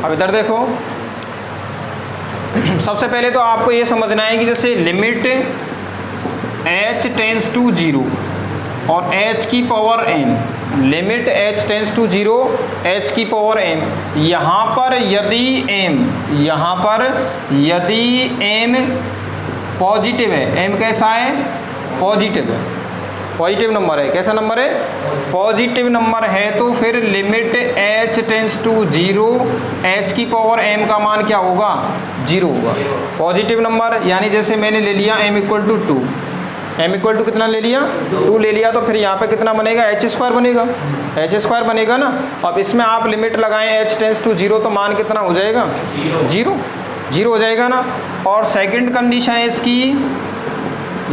अब इधर देखो, सबसे पहले तो आपको ये समझना है कि जैसे लिमिट h टेंस टू 0 और h की power m, limit h tends to 0 h की पावर m, यहाँ पर यदि m पॉजिटिव है, m कैसा है, पॉजिटिव है, पॉजिटिव नंबर है, कैसा नंबर है, पॉजिटिव नंबर है, तो फिर limit h tends to 0 h की पावर m का मान क्या होगा, 0 होगा। पॉजिटिव नंबर यानी जैसे मैंने ले लिया m equal to 2, m equal to कितना ले लिया, 2 ले लिया, तो फिर यहाँ पे कितना बनेगा, h² बनेगा, h² बनेगा ना। अब इसमें आप लिमिट लगाएं h टेंस टू 0 तो मान कितना हो जाएगा, 0 हो जाएगा ना। और सेकंड कंडीशन है इसकी,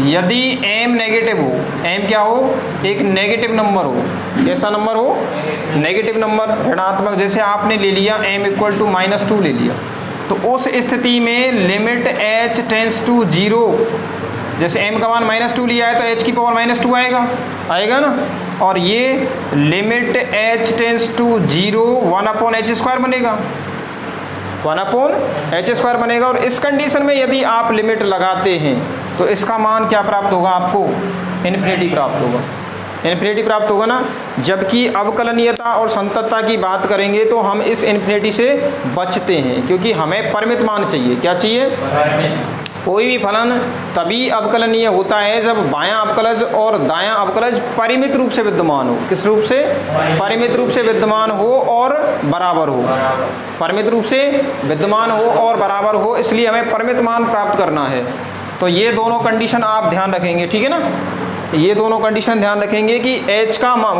यदि m नेगेटिव हो, m क्या हो, एक नेगेटिव नंबर हो, कैसा नंबर हो, नेगेटिव नंबर, ऋणात्मक, जैसे आपने ले लिया m इक्वल टू -2 ले लिया, तो उस स्थिति में लिमिट h टेंस टू 0, जैसे m का मान -2 लिया है तो h की पावर -2 आएगा ना। और ये limit h tends to 0 1/h² बनेगा, 1/h² बनेगा। और इस कंडीशन में यदि आप लिमिट लगाते हैं तो इसका मान क्या प्राप्त होगा, आपको इन्फिनिटी प्राप्त होगा ना। जबकि अवकलनीयता और संततता की बात करेंगे तो हम इस इन्फिनिटी से बचते हैं, क्योंकि हमें परिमित मान चाहिए, क्या चाहिए, कोई भी फलन तभी अवकलनीय होता है जब बायां अवकलज और दायां अवकलज परिमित रूप से विद्यमान हो। किस रूप से, परिमित रूप से विद्यमान हो और बराबर हो, परिमित रूप से विद्यमान हो और बराबर हो, इसलिए हमें परिमित मान प्राप्त करना है। तो ये दोनों कंडीशन आप ध्यान रखेंगे, ठीक है ना, ये दोनों कंडीशन ध्यान रखेंगे कि h का मान,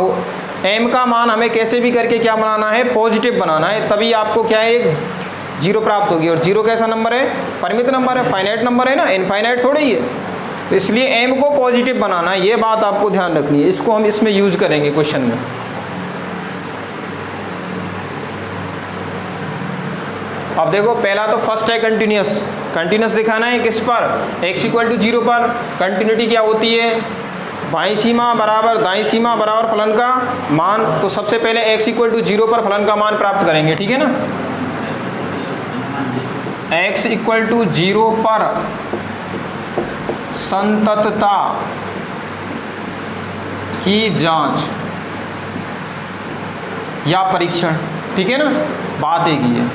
m का मान हमें कैसे भी करके क्या बनाना है, पॉजिटिव बनाना है, तभी आपको क्या है, 0 प्राप्त होगी। और 0 कैसा नंबर है, परिमित नंबर है, फाइनाइट नंबर है ना, इनफाइनाइट थोड़ी ही है, तो इसलिए m को पॉजिटिव बनाना है, ये बात आपको ध्यान रखनी है, इसको हम इसमें यूज करेंगे क्वेश्चन में। अब देखो, पहला तो फर्स्ट है कंटिन्यूस दिखाना है, किस पर, x इक्वल टू 0 पर। कंटिन्यूटी क्या होती है, बाईं सीमा बराबर दाईं सीमा बराबर फलन का मान। तो सबसे पहले x इक्वल टू 0 पर फलन का मान प्राप्त करेंगे, ठीक है ना। x इक्वल टू 0 पर संततता की जांच या परीक्षण, ठीक है ना, बात एक ही है।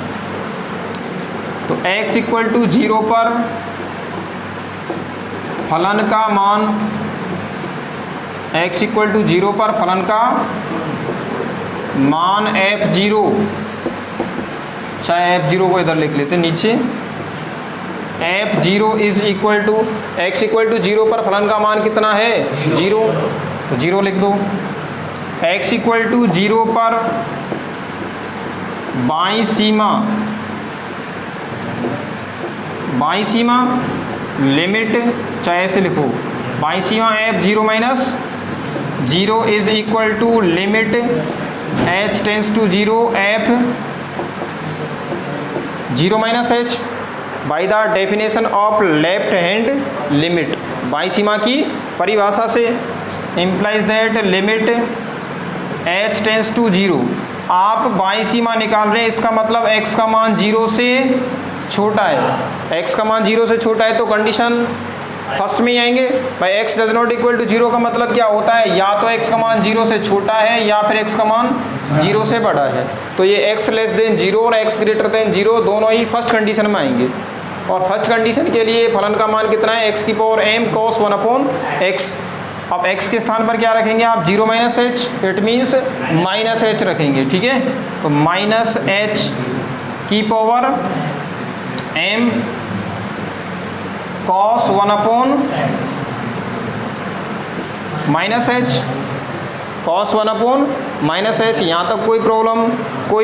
तो x इक्वल टू 0 पर फलन का मान, x इक्वल टू 0 पर फलन का मान f0, चाहे f0 को इधर लिख लेते नीचे, f0 is equal to, x equal to 0 पर फलन का मान कितना है, 0, तो 0 लिख दो। x इक्वल टू 0 पर बाईं सीमा लिमिट, चाहे ऐसे लिखो, बाईं सीमा f0 minus 0 is equal to limit h tends to 0 f0 minus h by the definition of left hand limit. बाईं सीमा की परिभाषा से implies that limit h tends to 0, आप बाईं सीमा निकाल रहे हैं, इसका मतलब x का मान 0 से छोटा है, x का मान 0 से छोटा है, तो कंडीशन फर्स्ट में ही आएंगे भाई। x does not equal to 0 का मतलब क्या होता है, या तो x का मान 0 से छोटा है या फिर x का मान 0 से बड़ा है। तो ये x लेस देन 0 और x ग्रेटर देन 0 दोनों ही फर्स्ट कंडीशन में आएंगे। और फर्स्ट कंडीशन के लिए फलन का मान कितना है, x की पावर m cos 1/x। अब x के स्थान पर क्या रखेंगे आप, 0 minus h, it means minus h रखेंगे, ठीक है। तो माइनस h की power m cos 1/, minus h cos 1/, minus h। यहाँ तक कोई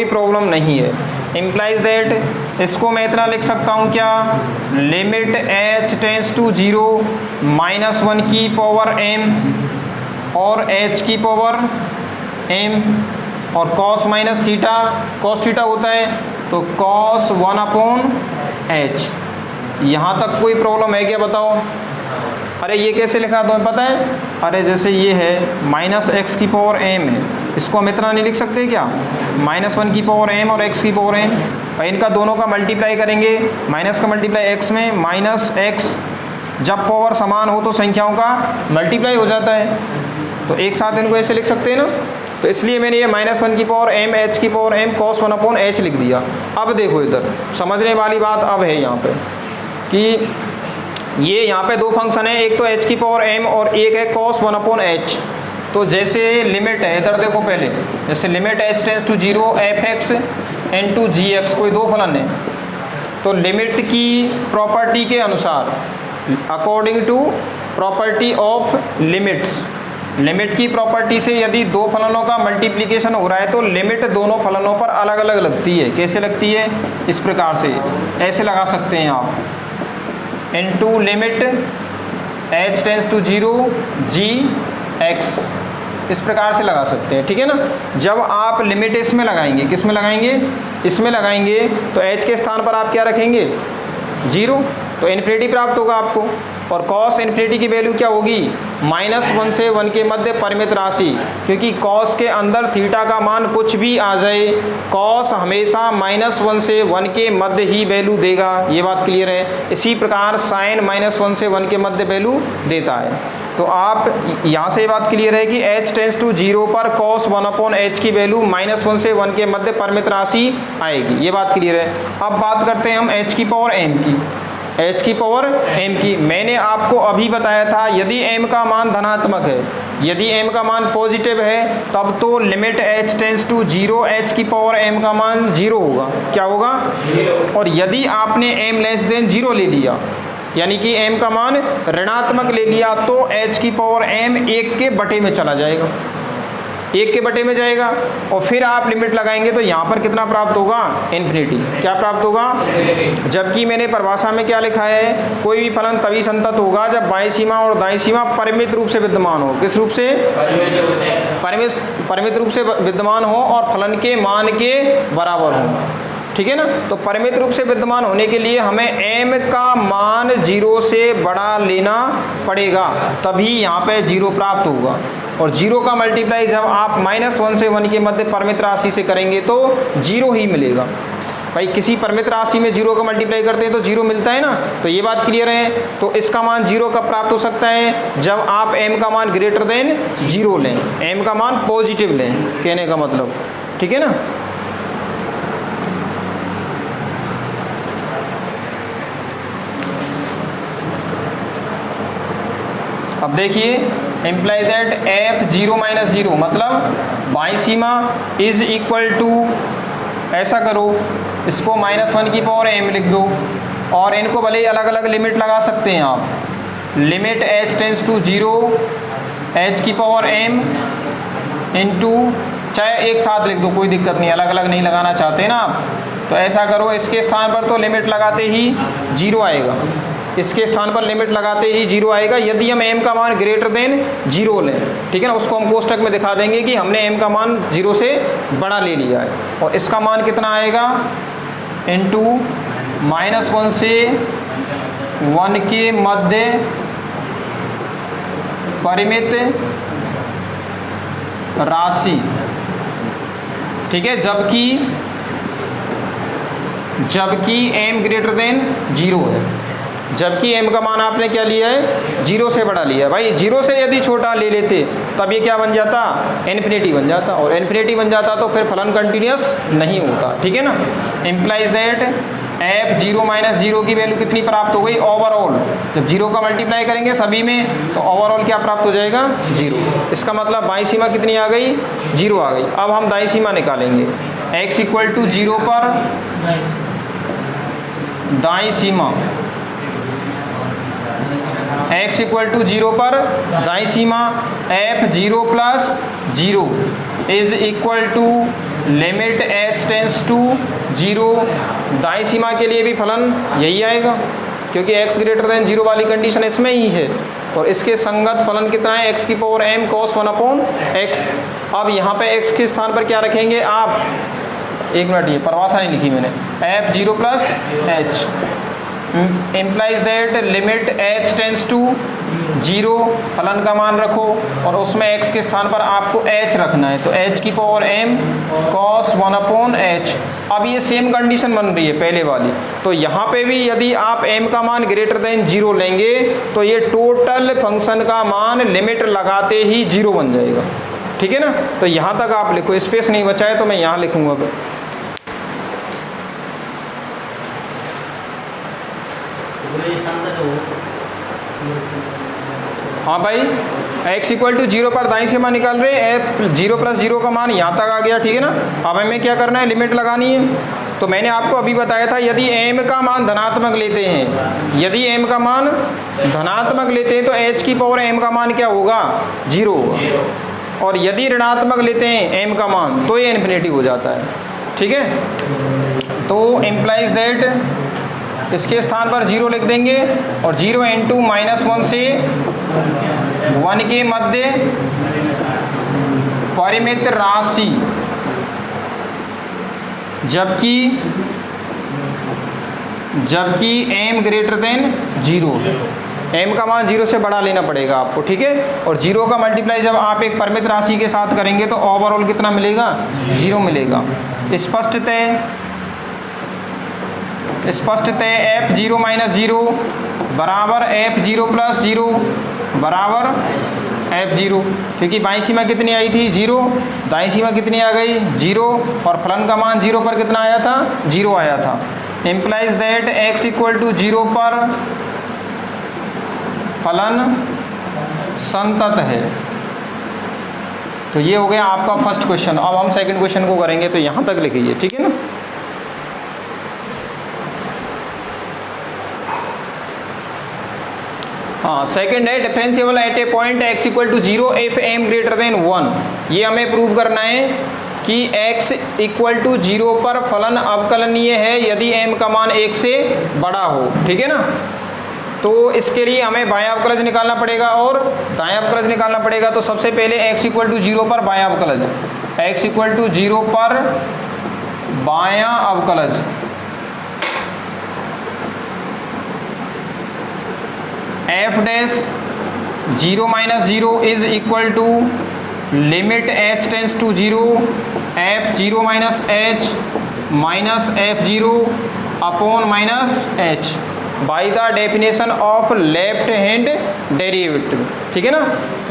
प्रॉब्लम नहीं है। इम्प्लाइज दैट, इसको मैं इतना लिख सकता हूँ क्या, लिमिट h टेंस टू 0 -1 की पावर m और h की पावर m और cos minus theta, cos theta होता है तो cos 1/h। यहाँ तक कोई प्रॉब्लम है क्या, बताओ। अरे ये कैसे लिखा तुम्हें पता है, अरे जैसे ये है माइनस x की पावर m है, इसको हम इतना नहीं लिख सकते क्या, -1 की पावर m और x की पावर m, और इनका दोनों का मल्टीप्लाई करेंगे, माइनस का मल्टीप्लाई x में -x, जब पावर समान हो तो संख्याओं का मल्टीप्लाई हो जाता है, तो एक साथ इनको ऐसे लिख सकते हैं ना। तो इसलिए मैंने ये -1 की पावर m h की पावर m cos 1/h लिख दिया। अब देखो इधर समझने वाली बात अब है यहाँ पे कि ये यहाँ पे दो फंक्शन है, एक तो h की पावर m और एक है cos 1/h। तो जैसे लिमिट है, इधर देखो पहले, जैसे limit h tends to 0 fx into gx, कोई दो फलन है, तो लिमिट की प्रॉपर्टी के अनुसार, according to property of limits, limit की प्रॉपर्टी से यदि दो फलनों का मल्टीप्लिकेशन हो रहा है तो लिमिट दोनों फलनों पर अलग अलग लगती है। कैसे लगती है, इस प्रकार से ऐसे लगा सकते हैं आप, into limit h tends to 0 gx, इस प्रकार से लगा सकते हैं, ठीक है ना। जब आप लिमिट इसमें लगाएंगे, किस में लगाएंगे, इसमें लगाएंगे, तो h के स्थान पर आप क्या रखेंगे, 0, तो इन्फिनिटी प्राप्त होगा आपको। और cos इन्फिनिटी की वैल्यू क्या होगी, -1 से 1 के मध्य परिमित राशि, क्योंकि cos के अंदर थीटा का मान कुछ भी आ जाए, cos हमेशा -1 से 1 के मध्य ही वैल्यू देगा, ये बात क्लियर है। इसी प्रकार sin -1 से 1 के मध्य वैल्यू देता है। तो आप यहाँ से ये बात क्लियर है कि h टेंड्स टू 0 पर cos 1/h की वैल्यू -1 से 1 के मध्य परिमित राशि आएगी, ये बात क्लियर है। अब बात करते हैं हम h की पावर m की, h की पावर m की। मैंने आपको अभी बताया था यदि m का मान धनात्मक है, यदि m का मान पॉजिटिव है, तब तो limit h tends to 0 h की पावर m का मान 0 होगा, क्या होगा, 0। और यदि आपने m लेस देन 0 ले लिया, यानी कि m का मान ऋणात्मक ले लिया, तो h की पावर m 1 के बटे में चला जाएगा, 1 के बटे में जाएगा, और फिर आप लिमिट लगाएंगे तो यहाँ पर कितना प्राप्त होगा, इन्फिनिटी। क्या प्राप्त होगा, जबकि मैंने परिभाषा में क्या लिखा है, कोई भी फलन तभी संतत होगा जब बाईं सीमा और दाईं सीमा परिमित रूप से विद्यमान हो। किस रूप से, परिमित रूप से विद्यमान हो और फलन के मान के बराबर हो, ठीक है ना। तो परिमित रूप से विद्यमान होने के लिए हमें m का मान 0 से बड़ा लेना पड़ेगा, तभी यहाँ पे 0 प्राप्त होगा। और 0 का मल्टीप्लाई जब आप -1 से 1 के मध्य परिमित राशि से करेंगे तो 0 ही मिलेगा। भाई किसी परिमित राशि में 0 का मल्टीप्लाई करते हैं तो 0 मिलता है ना, तो ये बात क्लियर है। तो इसका मान 0 कब प्राप्त हो सकता है, जब आप m का मान ग्रेटर देन 0 लें, m का मान पॉजिटिव लें, कहने का मतलब, ठीक है ना। अब देखिए, इम्प्लाइज दैट f 0 - 0 मतलब बाईं सीमा इज इक्वल टू, ऐसा करो, इसको -1 की पावर m लिख दो, और इनको भले ही अलग अलग लिमिट लगा सकते हैं आप, limit h tends to 0 h की पावर m इनटू, चाहे एक साथ लिख दो, कोई दिक्कत नहीं, अलग अलग नहीं लगाना चाहते ना आप, तो ऐसा करो, इसके स्थान पर तो लिमिट लगाते ही 0 आएगा, इसके स्थान पर लिमिट लगाते ही 0 आएगा, यदि हम m का मान ग्रेटर देन 0 लें, ठीक है ना। उसको हम कोष्टक में दिखा देंगे कि हमने m का मान 0 से बड़ा ले लिया है, और इसका मान कितना आएगा, इनटू -1 से 1 के मध्य परिमित राशि, ठीक है, जबकि m ग्रेटर देन 0 है, जबकि m का मान आपने क्या लिया है, 0 से बड़ा लिया है। भाई 0 से यदि छोटा ले लेते तब ये क्या बन जाता, इन्फिनिटी बन जाता, और इन्फिनिटी बन जाता तो फिर फलन कंटिन्यूअस नहीं होता, ठीक है ना। इम्प्लाइज दैट f 0 - 0 की वैल्यू कितनी प्राप्त हो गई, ओवरऑल, जब 0 का मल्टीप्लाई करेंगे सभी में तो ओवरऑल क्या प्राप्त हो जाएगा, 0। इसका मतलब बाईं सीमा कितनी आ गई, 0 आ गई। अब हम दाईं सीमा निकालेंगे, x = 0 पर दाईं सीमा, x = 0 पर दाईं सीमा f 0 + 0 is equal to limit h tends to 0। दाईं सीमा के लिए भी फलन यही आएगा, क्योंकि x ग्रेटर देन 0 वाली कंडीशन इसमें ही है, और इसके संगत फलन कितना है, x की पावर m cos 1/x। अब यहाँ पे x के स्थान पर क्या रखेंगे आप, एक मिनट, ये परिभाषा नहीं लिखी मैंने, f 0 + h implies that limit h tends to 0, फलन का मान रखो और उसमें x के स्थान पर आपको h रखना है, तो h की पावर m cos 1/h। अब ये सेम कंडीशन बन रही है पहले वाली, तो यहाँ पे भी यदि आप m का मान ग्रेटर देन 0 लेंगे तो ये टोटल फंक्शन का मान लिमिट लगाते ही 0 बन जाएगा। ठीक है ना, तो यहाँ तक आप लिखो, स्पेस नहीं बचा है तो मैं यहाँ लिखूँगा। हाँ भाई, x इक्वल टू 0 पर दाईं सीमा निकाल रहे हैं, f 0 + 0 का मान यहाँ तक आ गया। ठीक है ना, अब हमें क्या करना है, लिमिट लगानी है। तो मैंने आपको अभी बताया था यदि m का मान धनात्मक लेते हैं, यदि m का मान धनात्मक लेते हैं तो h की पावर m का मान क्या होगा, 0 होगा, और यदि ऋणात्मक लेते हैं m का मान तो ये इन्फिनिटी हो जाता है। ठीक है, तो इम्प्लाइज दैट इसके स्थान पर 0 लिख देंगे और 0 × -1 से 1 के मध्य परिमित राशि, जबकि m ग्रेटर देन 0, m का मान 0 से बड़ा लेना पड़ेगा आपको। ठीक है, और 0 का मल्टीप्लाई जब आप एक परिमित राशि के साथ करेंगे तो ओवरऑल कितना मिलेगा, 0 मिलेगा। स्पष्टतः f0 - 0 बराबर f0 + 0 बराबर f0, क्योंकि बाईं सीमा कितनी आई थी, 0, दाईं सीमा कितनी आ गई, 0, और फलन का मान 0 पर कितना आया था, 0 आया था। इम्प्लाइज दैट x = 0 पर फलन संतत है। तो ये हो गया आपका फर्स्ट क्वेश्चन। अब हम सेकंड क्वेश्चन को करेंगे, तो यहाँ तक लिखिए। ठीक है ना, हाँ, सेकंड है differentiable eight A point x = 0 if m greater then 1। ये हमें प्रूव करना है कि x = 0 पर फलन अवकलनीय है यदि m का मान 1 से बड़ा हो। ठीक है ना, तो इसके लिए हमें बायां अवकलज निकालना पड़ेगा और दायां अवकलज निकालना पड़ेगा। तो सबसे पहले x = 0 पर बायां अवकलज, x = 0 पर बायां अवकलज, f' 0 - 0 is equal to limit h tends to 0 f0 - h minus f0/-h by the definition of left hand derivative. ठीक है ना,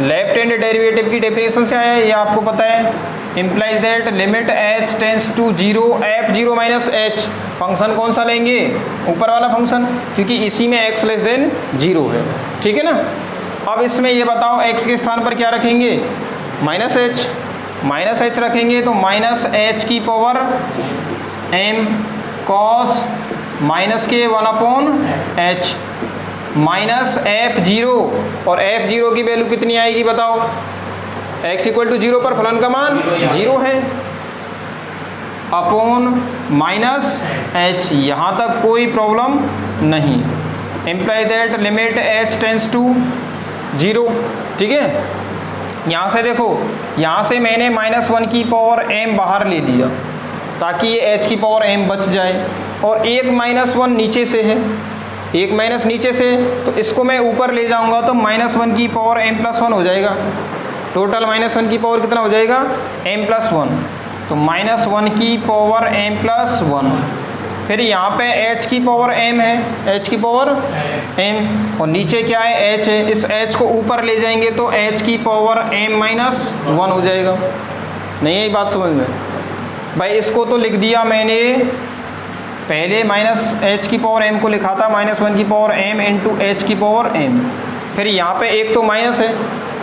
लेफ्ट हैंड डेरिवेटिव की डेफिनेशन से आया है, ये आपको पता है। Implies that limit h tends to 0 f0 - h, function कौन सा लेंगे, ऊपर वाला फंक्शन, क्योंकि इसी में x < 0 है। ठीक है ना, अब इसमें ये बताओ x के स्थान पर क्या रखेंगे, -h रखेंगे, तो -h की power m cos -1/h minus f0, और f0 की वैल्यू कितनी आएगी बताओ, x = 0 पर फलन का मान 0 है, अपॉन -h, यहाँ तक कोई प्रॉब्लम नहीं। Imply that limit h tends to 0। ठीक है, यहाँ से देखो, यहाँ से मैंने -1 की पावर m बाहर ले लिया ताकि ये h की पावर m बच जाए, और एक -1 नीचे से है, एक माइनस नीचे से, तो इसको मैं ऊपर ले जाऊंगा तो -1 की पावर m+1 हो जाएगा। टोटल -1 की पावर कितना हो जाएगा, m+1, तो -1 की पावर m+1। फिर यहाँ पे h की पावर m है, h की पावर m, और नीचे क्या है, h है, इस h को ऊपर ले जाएंगे तो h की पावर m-1 हो जाएगा। नहीं यही बात समझ में भाई, इसको तो लिख दिया मैंने, पहले -h की पावर m को लिखा था -1 की पावर m इंटू h की पावर m। फिर यहाँ पे एक तो माइनस है,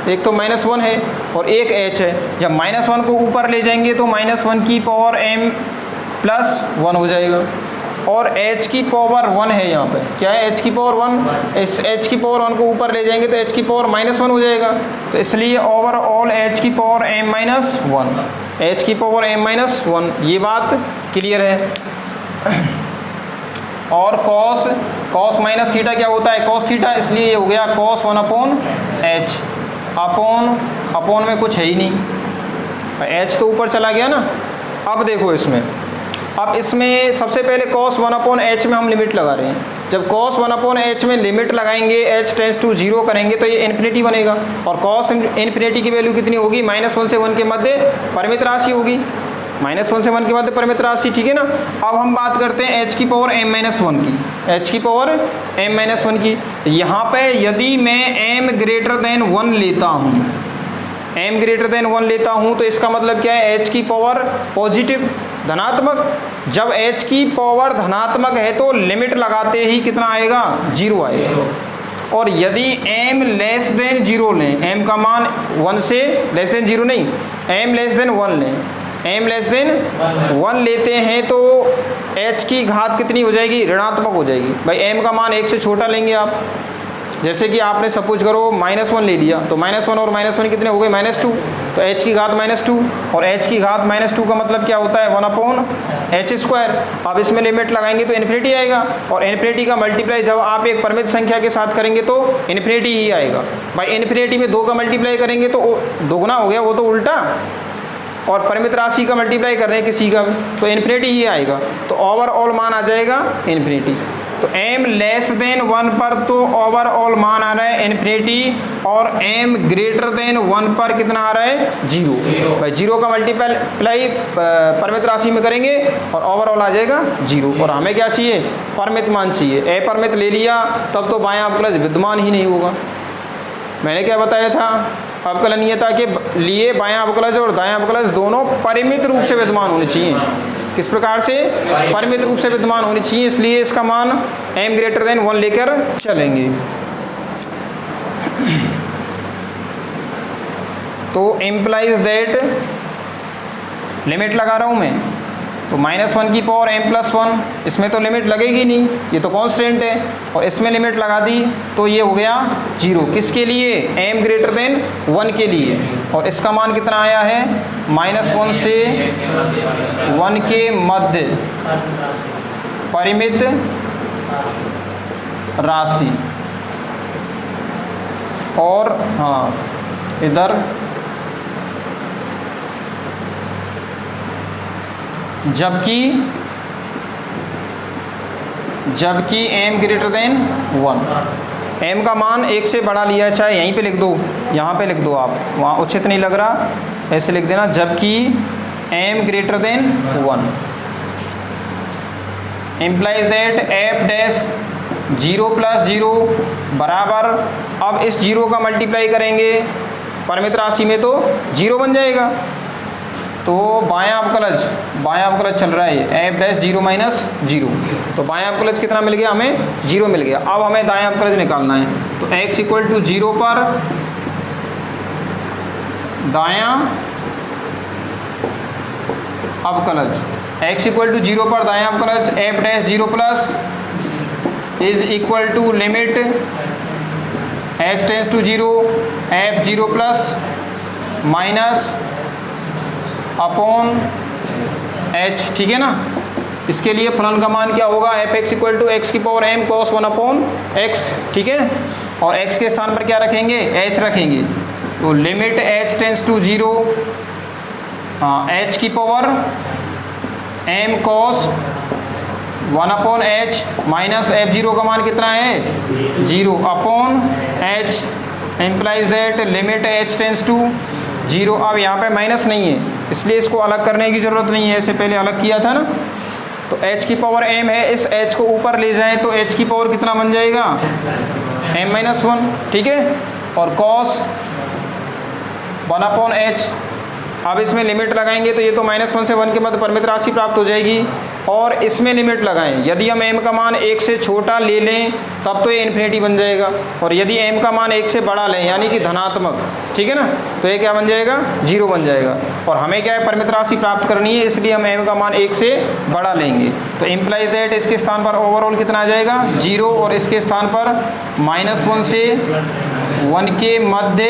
एक तो -1 है और एक h है, जब -1 को ऊपर ले जाएंगे तो -1 की पावर m+1 हो जाएगा, और h की पावर 1 है, यहाँ पे क्या है, h की पावर 1, इस h की पावर 1 को ऊपर ले जाएंगे तो h की पावर -1 हो जाएगा, तो इसलिए ओवरऑल h की पावर m-1, h की पावर m-1, ये बात क्लियर है। और cos माइनस थीटा क्या होता है, cos थीटा, इसलिए ये हो गया cos 1/h, अपॉन में कुछ है ही नहीं, h तो ऊपर चला गया ना। अब देखो इसमें, अब इसमें सबसे पहले cos 1/h में हम लिमिट लगा रहे हैं, जब cos 1/h में लिमिट लगाएंगे, h टेंस टू 0 करेंगे तो ये इन्फिनिटी बनेगा, और cos इन्फिनिटी की वैल्यू कितनी होगी, -1 से 1 के मध्य परिमित राशि होगी, -1 से 1 के मध्य परिमित राशि, ठीक है ना। अब हम बात करते हैं h की पावर m-1 की, h की पावर m-1 की। यहाँ पे यदि मैं m ग्रेटर देन 1 लेता हूँ, m ग्रेटर देन 1 लेता हूँ तो इसका मतलब क्या है, h की पावर पॉजिटिव धनात्मक। जब h की पावर धनात्मक है तो लिमिट लगाते ही कितना आएगा, 0 आएगा। और यदि m लेस देन 0 लें, m का मान 1 से लेस देन 0 नहीं, m लेस देन 1 लें, m लेस देन 1 लेते हैं तो h की घात कितनी हो जाएगी, ऋणात्मक हो जाएगी। भाई m का मान 1 से छोटा लेंगे आप, जैसे कि आपने सपोज करो -1 ले लिया तो -1 और -1 कितने हो गए, -2, तो h की घात -2, और h की घात -2 का मतलब क्या होता है, 1/h²। अब इसमें लिमिट लगाएंगे तो इन्फिनिटी आएगा, और इन्फिनिटी का मल्टीप्लाई जब आप एक परिमित संख्या के साथ करेंगे तो इन्फिनिटी ही आएगा। भाई इन्फिनिटी में 2 का मल्टीप्लाई करेंगे तो दोगुना हो गया, वो तो उल्टा, और परिमित राशि का मल्टीप्लाई कर रहे हैं किसी का तो इन्फिनिटी ही आएगा, तो ओवरऑल मान आ जाएगा इन्फिनिटी। तो m लेस देन 1 पर तो ओवरऑल मान आ रहा है इन्फिनिटी, और m ग्रेटर देन 1 पर कितना आ रहा है, 0। भाई 0 का मल्टीप्लाई परिमित राशि में करेंगे और ओवरऑल आ जाएगा 0। और हमें क्या चाहिए, परिमित मान चाहिए। अपरिमित ले लिया तब तो बायां अवकलज विद्यमान ही नहीं होगा। मैंने क्या बताया था, अवकलनीयता के लिए बायां अवकलज और दायां अवकलज दोनों परिमित रूप से विद्यमान होने चाहिए। किस प्रकार से, परिमित रूप से विद्यमान होनी चाहिए, इसलिए इसका मान m ग्रेटर देन 1 लेकर चलेंगे। तो इम्प्लाइज दैट, लिमिट लगा रहा हूं मैं, तो -1 की पावर m+1, इसमें तो लिमिट लगेगी नहीं, ये तो कांस्टेंट है, और इसमें लिमिट लगा दी तो ये हो गया 0। किसके लिए, m ग्रेटर देन 1 के लिए, और इसका मान कितना आया है, -1 से 1 के मध्य परिमित राशि। और हाँ, इधर जबकि m ग्रेटर देन 1, m का मान 1 से बड़ा लिया है, चाहे यहीं पे लिख दो, यहाँ पे लिख दो आप, वहाँ उचित नहीं लग रहा, ऐसे लिख देना, जबकि m greater then 1 implies that f dash 0+0 बराबर, अब इस 0 का मल्टीप्लाई करेंगे परिमित राशि में तो 0 बन जाएगा। तो बायां अवकलज चल रहा है f डैश 0-0, तो बायां अवकलज कितना मिल गया, हमें 0 मिल गया। अब हमें दायां अवकलज निकालना है, तो x = 0 पर दायां अवकलज, x = 0 पर दायां अवकलज f dash 0+ is equal to limit h tends to 0 f 0+ minus upon h, ठीक है ना। इसके लिए फलन का मान क्या होगा, f(x) = x की पावर m cos 1/x, ठीक है, और x के स्थान पर क्या रखेंगे, h रखेंगे, तो limit h tends to 0 h की power m cos 1/h minus f(0) का मान कितना है, 0 upon h, implies that limit h tends to 0। अब यहाँ पे माइनस नहीं है इसलिए इसको अलग करने की ज़रूरत नहीं है, इससे पहले अलग किया था ना। तो h की पावर m है, इस h को ऊपर ले जाएं तो h की पावर कितना बन जाएगा, m-1, ठीक है, और cos 1/h। अब इसमें लिमिट लगाएंगे तो ये तो -1 से 1 के मध्य परिमित राशि प्राप्त हो जाएगी, और इसमें लिमिट लगाएं, यदि हम m का मान 1 से छोटा ले लें तब तो ये इन्फिनिटी बन जाएगा, और यदि m का मान 1 से बड़ा लें यानी कि धनात्मक, ठीक है ना, तो ये क्या बन जाएगा, 0 बन जाएगा। और हमें क्या है, परिमित राशि प्राप्त करनी है, इसलिए हम m का मान 1 से बड़ा लेंगे, तो इम्प्लाइज दैट इसके स्थान पर ओवरऑल कितना आ जाएगा, 0, और इसके स्थान पर -1 से 1 के मध्य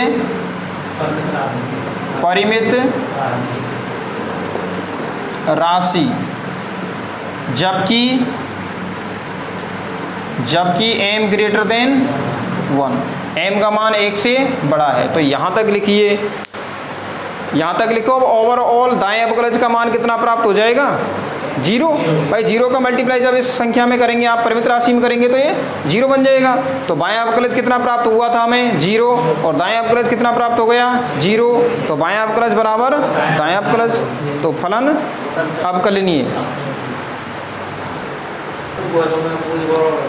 परिमित राशि, जबकि m ग्रेटर देन 1, m का मान 1 से बड़ा है। तो यहाँ तक लिखिए, यहाँ तक लिखो। अब ओवरऑल दाएं अवकलज का मान कितना प्राप्त हो जाएगा, जीरो। भाई जीरो का मल्टीप्लाई जब इस संख्या में करेंगे, आप परिमित राशि में करेंगे तो ये जीरो बन जाएगा। तो बायां अवकलज कितना प्राप्त हुआ था हमें? जीरो। और दायां अवकलज कितना प्राप्त हो गया? जीरो। तो बायां अवकलज बराबर दायां अवकलज, तो फलन अवकलनीय।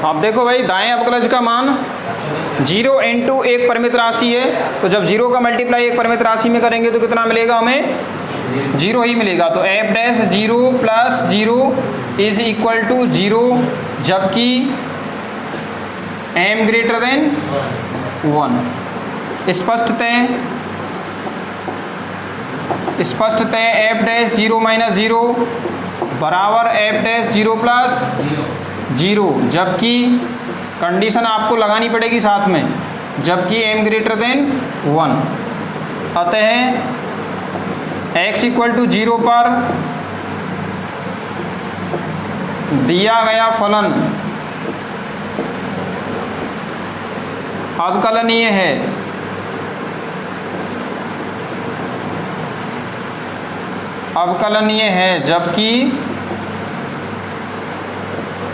अब देखो भाई दाएं अवकलज का मान जीरो इंटू एक परिमित राशि है, तो जब जीरो का मल्टीप्लाई एक परिमित राशि में करेंगे तो कितना मिलेगा हमें? जीरो ही मिलेगा। तो F dash zero plus zero is equal to zero, जबकि एम ग्रेटर देन वन। स्पष्टतः F dash zero minus zero बराबर F dash zero plus zero, जबकि कंडीशन आपको लगानी पड़ेगी साथ में, जबकि एम ग्रेटर देन वन। अतः x इक्वल टू जीरो पर दिया गया फलन अवकलनीय है। अवकलनीय है, जबकि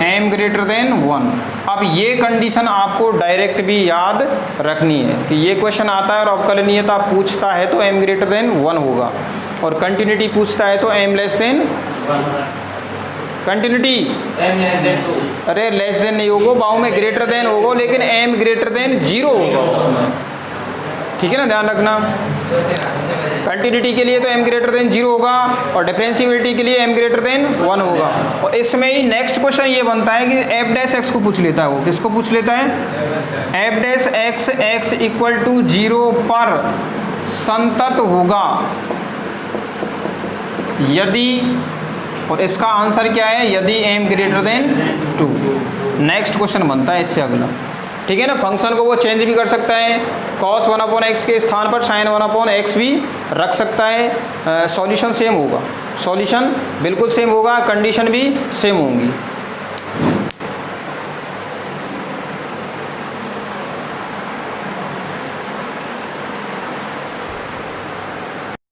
m ग्रेटर देन वन। अब ये कंडीशन आपको डायरेक्ट भी याद रखनी है कि ये क्वेश्चन आता है और अवकलनीयता पूछता है तो m ग्रेटर देन वन होगा, और कंटिन्यूटी पूछता है तो m लेस देन कंटिन्यूटी अरे लेस देन नहीं होगा, बाऊ में ग्रेटर देन होगा, लेकिन m ग्रेटर देन जीरो होगा उसमें। ठीक है ना, ध्यान रखना। कंटिन्यूटी के लिए तो m ग्रेटर देन जीरो होगा और डिफरेंशिएबिलिटी के लिए m ग्रेटर देन वन होगा। और इसमें ही नेक्स्ट क्वेश्चन ये बनता है कि f डैश x को पूछ लेता है। वो किसको पूछ लेता है? f dash x x equal to zero पर संतत होगा यदि, और इसका आंसर क्या है? यदि m greater than two. Next question बनता है इससे अगला। ठीक है ना, फंक्शन को वो चेंज भी कर सकता है, cos 1/x के स्थान पर sin 1/x भी रख सकता है। सॉल्यूशन सेम होगा, सॉल्यूशन बिल्कुल सेम होगा, कंडीशन भी सेम होंगी।